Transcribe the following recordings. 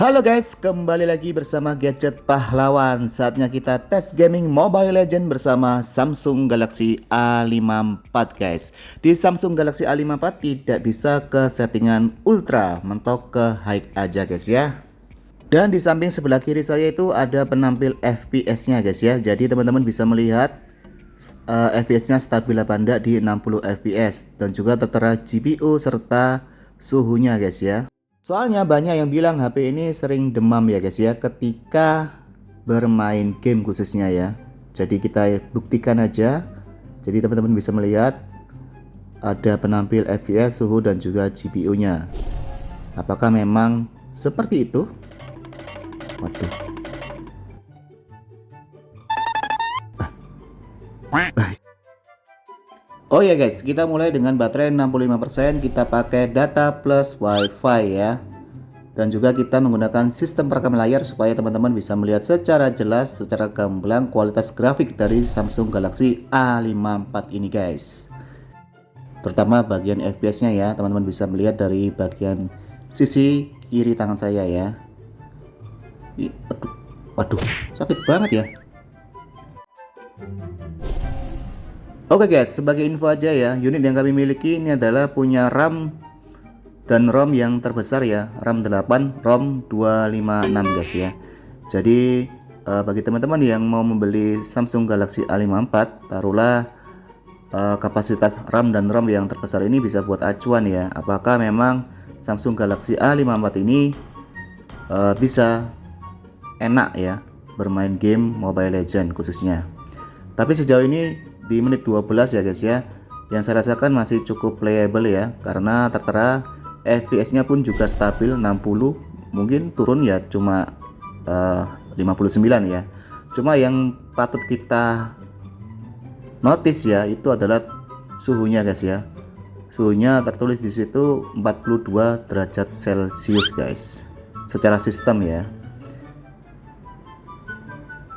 Halo guys, kembali lagi bersama Gadget Pahlawan. Saatnya kita tes gaming Mobile Legends bersama Samsung Galaxy A54 guys. Di Samsung Galaxy A54 tidak bisa ke settingan ultra, mentok ke high aja guys ya. Dan di samping sebelah kiri saya itu ada penampil FPS-nya guys ya. Jadi teman-teman bisa melihat FPS-nya stabil apa enggak di 60 FPS dan juga tertera GPU serta suhunya guys ya. Soalnya banyak yang bilang HP ini sering demam ya guys ya ketika bermain game khususnya ya. Jadi kita buktikan aja. Jadi teman-teman bisa melihat ada penampil FPS, suhu dan juga GPU-nya. Apakah memang seperti itu? Waduh. Oh ya guys, kita mulai dengan baterai 65%, kita pakai data plus wifi ya. Dan juga kita menggunakan sistem perekam layar supaya teman-teman bisa melihat secara jelas, secara gamblang kualitas grafik dari Samsung Galaxy A54 ini guys. Terutama bagian FPS-nya ya, teman-teman bisa melihat dari bagian sisi kiri tangan saya ya. Waduh, sakit banget ya. Oke guys, sebagai info aja ya, unit yang kami miliki ini adalah punya RAM dan ROM yang terbesar ya, RAM 8, ROM 256 guys ya. Jadi bagi teman-teman yang mau membeli Samsung Galaxy A54, taruhlah kapasitas RAM dan ROM yang terbesar ini bisa buat acuan ya, apakah memang Samsung Galaxy A54 ini bisa enak ya bermain game Mobile Legends khususnya. Tapi sejauh ini di menit 12 ya guys ya, yang saya rasakan masih cukup playable ya, karena tertera FPS nya pun juga stabil 60, mungkin turun ya cuma 59 ya. Cuma yang patut kita notice ya itu adalah suhunya guys ya. Suhunya tertulis di situ 42 derajat Celcius guys, secara sistem ya.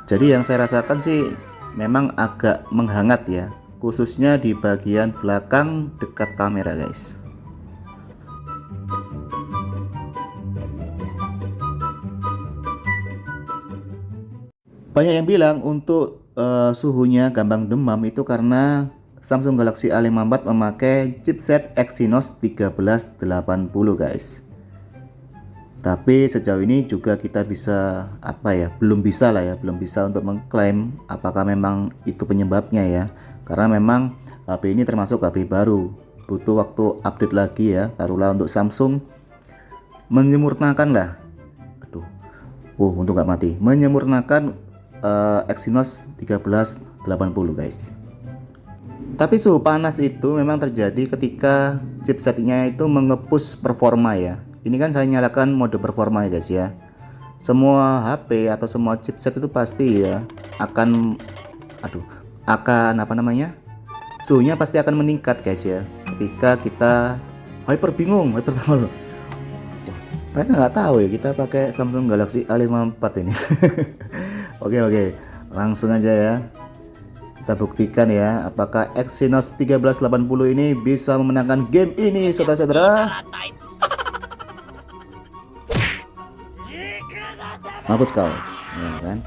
Jadi yang saya rasakan sih memang agak menghangat ya, khususnya di bagian belakang dekat kamera guys. Banyak yang bilang untuk suhunya gampang demam itu karena Samsung Galaxy A54 memakai chipset Exynos 1380 guys. Tapi sejauh ini juga kita bisa belum bisa untuk mengklaim apakah memang itu penyebabnya ya, karena memang HP ini termasuk HP baru, butuh waktu update lagi ya, taruhlah untuk Samsung menyempurnakan lah, untuk nggak mati, menyempurnakan Exynos 1380 guys. Tapi suhu panas itu memang terjadi ketika chipsetnya itu mengepus performa ya. Ini kan saya nyalakan mode performa ya guys ya. Semua HP atau semua chipset itu pasti ya akan suhunya pasti akan meningkat guys ya ketika kita hyper thermal. Mereka nggak tahu ya kita pakai Samsung Galaxy A54 ini. Oke, langsung aja ya. Kita buktikan ya apakah Exynos 1380 ini bisa memenangkan game ini saudara-saudara. Mampus kau ya kan,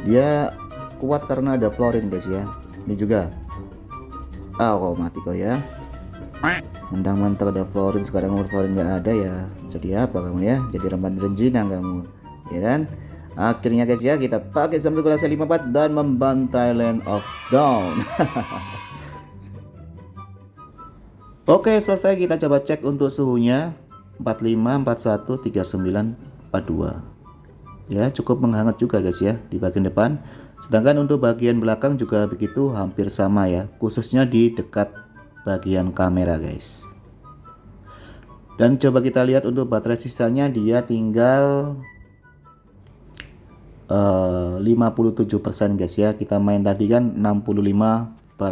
dia kuat karena ada fluorine guys ya. Ini juga kau mati kau ya, mentang-mentang ada fluorine, sekarang fluorine nggak ada ya, jadi apa kamu ya, jadi remban renjinang kamu ya kan. Akhirnya guys ya kita pakai Samsung Galaxy A54 dan membantai Land of Dawn. Oke, selesai. Kita coba cek untuk suhunya 45, 41, 39, 42 ya, cukup menghangat juga guys ya di bagian depan. Sedangkan untuk bagian belakang juga begitu, hampir sama ya, khususnya di dekat bagian kamera guys. Dan coba kita lihat untuk baterai sisanya, dia tinggal 57% guys ya. Kita main tadi kan 65%.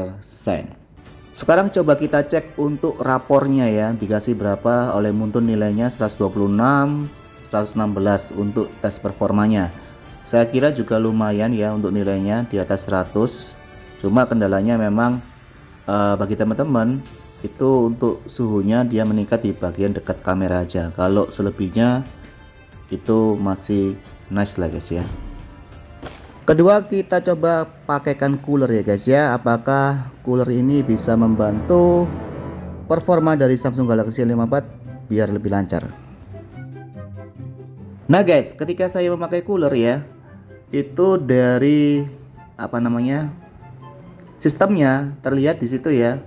Sekarang coba kita cek untuk rapornya ya, dikasih berapa oleh Muntun, nilainya 126, 116 untuk tes performanya. Saya kira juga lumayan ya untuk nilainya di atas 100. Cuma kendalanya memang bagi teman-teman itu untuk suhunya dia meningkat di bagian dekat kamera aja. Kalau selebihnya itu masih nice lah guys ya. Kedua, kita coba pakaikan cooler ya guys ya. Apakah cooler ini bisa membantu performa dari Samsung Galaxy A54 biar lebih lancar. Nah guys, ketika saya memakai cooler ya, itu dari sistemnya terlihat di situ ya,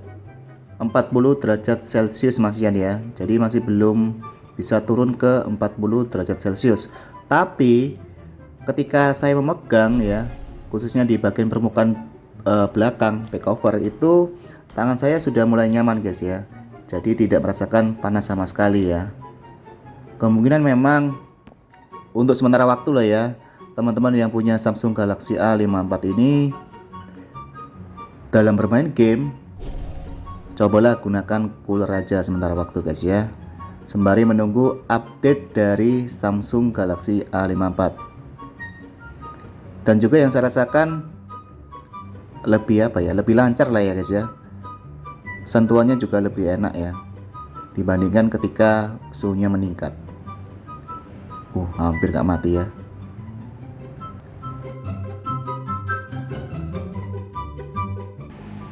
40 derajat Celcius masih ya. Jadi masih belum bisa turun ke 40 derajat Celcius. Tapi ketika saya memegang ya, khususnya di bagian permukaan belakang back cover itu, tangan saya sudah mulai nyaman guys ya. Jadi tidak merasakan panas sama sekali ya. Kemungkinan memang untuk sementara waktu lah ya, teman-teman yang punya Samsung Galaxy A54 ini dalam bermain game, cobalah gunakan cooler aja sementara waktu guys ya, sembari menunggu update dari Samsung Galaxy A54. Dan juga yang saya rasakan lebih lebih lancar lah ya guys ya. Sentuhannya juga lebih enak ya dibandingkan ketika suhunya meningkat. Hampir gak mati ya.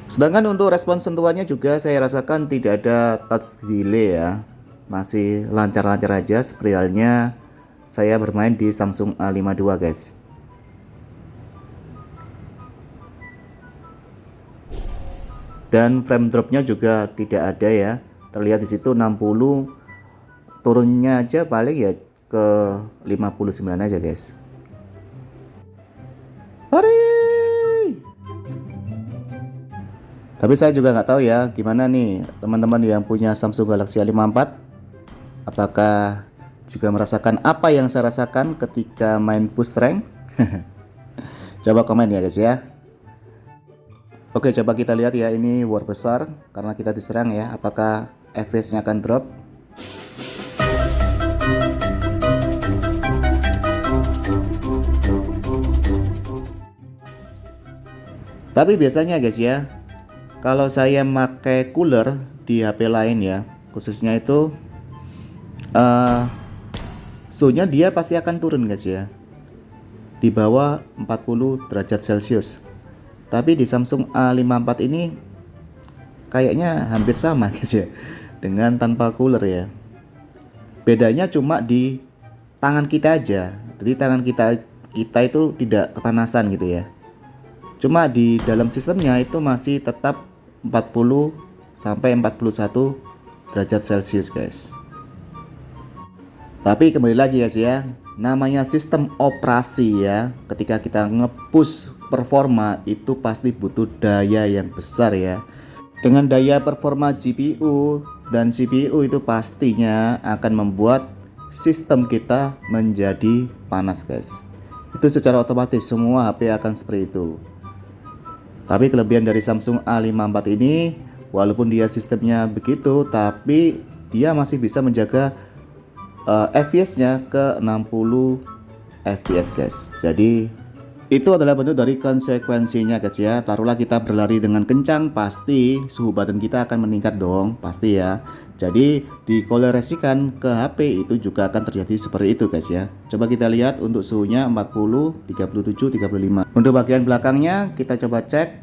Sedangkan untuk respon sentuhannya juga saya rasakan tidak ada touch delay ya. Masih lancar-lancar aja seperti halnya saya bermain di Samsung A52 guys. Dan frame dropnya juga tidak ada ya, terlihat di situ 60, turunnya aja paling ya ke 59 aja guys. Hari. Tapi saya juga nggak tahu ya gimana nih teman-teman yang punya Samsung Galaxy A54, apakah juga merasakan apa yang saya rasakan ketika main push rank? Coba komen ya guys ya. Oke, coba kita lihat ya, ini war besar karena kita diserang ya. Apakah FPS-nya akan drop? Tapi biasanya guys ya, kalau saya pakai cooler di HP lain ya, khususnya itu suhunya dia pasti akan turun guys ya, di bawah 40 derajat Celcius. Tapi di Samsung A54 ini kayaknya hampir sama guys ya, dengan tanpa cooler ya. Bedanya cuma di tangan kita aja. Jadi tangan kita itu tidak kepanasan gitu ya. Cuma di dalam sistemnya itu masih tetap 40 sampai 41 derajat Celcius guys. Tapi kembali lagi guys ya, namanya sistem operasi ya. Ketika kita nge-push performa itu pasti butuh daya yang besar ya. Dengan daya performa GPU dan CPU itu pastinya akan membuat sistem kita menjadi panas guys. Itu secara otomatis semua HP akan seperti itu. Tapi kelebihan dari Samsung A54 ini, walaupun dia sistemnya begitu, tapi dia masih bisa menjaga FPS-nya ke 60 FPS guys. Jadi itu adalah bentuk dari konsekuensinya guys ya. Taruhlah kita berlari dengan kencang, pasti suhu badan kita akan meningkat dong, pasti ya. Jadi dikolerasikan ke HP itu juga akan terjadi seperti itu guys ya. Coba kita lihat untuk suhunya 40, 37, 35. Untuk bagian belakangnya kita coba cek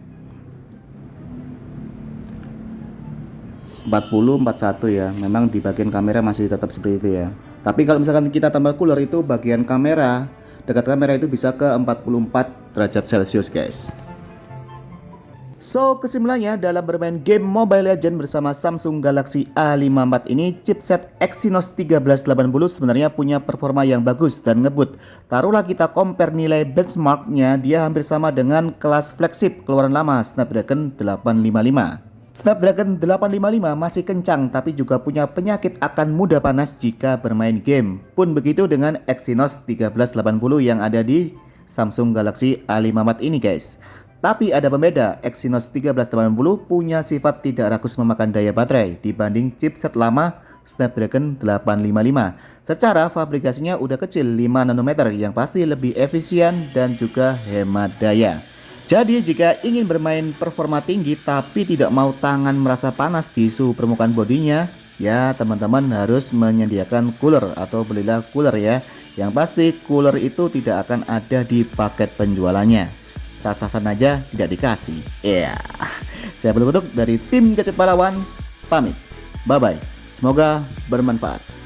40, 41 ya. Memang di bagian kamera masih tetap seperti itu ya. Tapi kalau misalkan kita tambah cooler itu bagian kamera, dekat kamera itu bisa ke 44 derajat Celcius guys. So kesimpulannya, dalam bermain game Mobile Legends bersama Samsung Galaxy A54 ini, chipset Exynos 1380 sebenarnya punya performa yang bagus dan ngebut. Taruhlah kita compare nilai benchmarknya, dia hampir sama dengan kelas flagship keluaran lama Snapdragon 855. Snapdragon 855 masih kencang tapi juga punya penyakit akan mudah panas jika bermain game. Pun begitu dengan Exynos 1380 yang ada di Samsung Galaxy A54 ini guys. Tapi ada pembeda, Exynos 1380 punya sifat tidak rakus memakan daya baterai dibanding chipset lama Snapdragon 855. Secara fabrikasinya udah kecil 5 nanometer yang pasti lebih efisien dan juga hemat daya. Jadi jika ingin bermain performa tinggi tapi tidak mau tangan merasa panas di suhu permukaan bodinya, ya teman-teman harus menyediakan cooler atau belilah cooler ya. Yang pasti cooler itu tidak akan ada di paket penjualannya. Sasaran aja tidak dikasih. Ya, saya Bulu Kutuk dari tim Gadget Pahlawan pamit. Bye bye. Semoga bermanfaat.